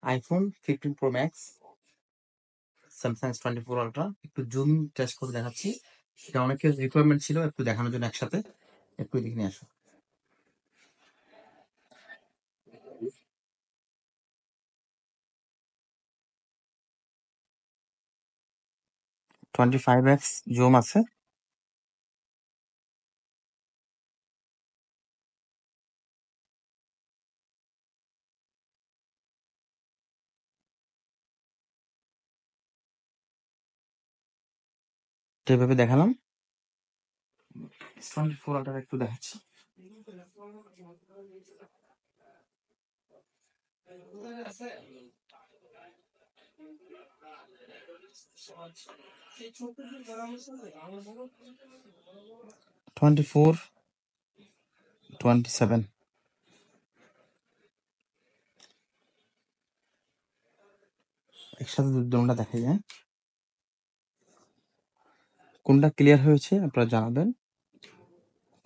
iPhone 15 Pro Max, Samsung S24 Ultra। একটু zoom test করে দেখাচ্ছি, এটা অনেকের রিকোয়ারমেন্ট ছিল একটু দেখানোর জন্য একসাথে। একটু দেখে নিয়ে আসো। 25x জুম আছে। তো এভাবে দেখালাম। S24 Ultra একটু দেখাচ্ছি। টোয়েন্টি 27 একসাথে দুটোটা দেখাই। হ্যাঁ, কোনটা ক্লিয়ার হয়েছে আপনারা জানাবেন,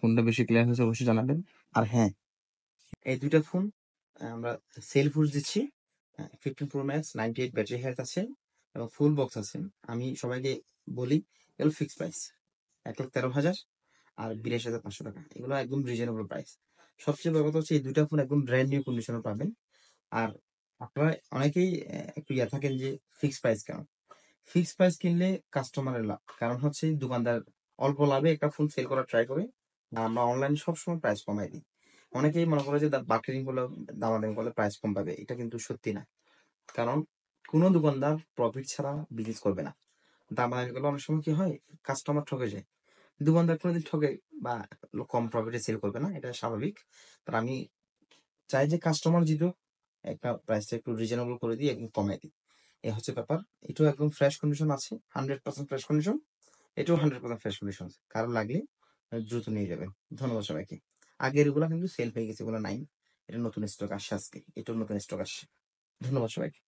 কোনটা বেশি ক্লিয়ার হয়েছে অবশ্যই জানাবেন। আর হ্যাঁ, এই দুইটা ফোন আমরা সেল পুশ দিচ্ছি। 15 Pro Max 98 ব্যাটারি হেলথ আছে এবং ফুল বক্স আছে। আমি সবাইকে বলি এগুলো ফিক্সড প্রাইস 1,13,000 আর 82,500 টাকা। এগুলো একদম রিজনেবল প্রাইস। সবচেয়ে বড় কথা হচ্ছে এই দুইটা ফোন একদম ব্র্যান্ড নিউ কন্ডিশনে পাবেন। আর আপনারা অনেকেই একটু থাকেন যে ফিক্সড প্রাইস কেন। ফিক্সড প্রাইস কিনলে কাস্টমারের লাভ, কারণ হচ্ছে দোকানদার অল্প লাভে একটা ফোন সেল করার ট্রাই করে। আর আমরা অনলাইনে সবসময় প্রাইস কমাই দিই। অনেকেই মনে করে যে মার্কেটিং করলে দামাদামি করলে প্রাইস কম পাবে, এটা কিন্তু সত্যি না। কারণ কোনো দোকানদার প্রফিট ছাড়া বিজনেস করবে না। দামাদামি করলে অনেক সময় কি হয়, কাস্টমার ঠকে যায়। দোকানদার কোনোদিন ঠকে বা কম প্রফিটে সেল করবে না, এটা স্বাভাবিক। আর আমি চাই যে কাস্টমার জিতুক, একটা প্রাইসটা একটু রিজনেবল করে দিই, একদম কমাই দিই। এ হচ্ছে ব্যাপার। এটাও একদম ফ্রেশ কন্ডিশন আছে, 100% ফ্রেশ কন্ডিশন। এটাও 100% ফ্রেশ কন্ডিশন। কারো লাগলে দ্রুত নিয়ে যাবেন। ধন্যবাদ সবাইকে। আগের এগুলা কিন্তু সেল হয়ে গেছে, এগুলো নাই। এটা নতুন স্টক আসছে আজকে, এটাও নতুন স্টক আসছে। ধন্যবাদ সবাইকে।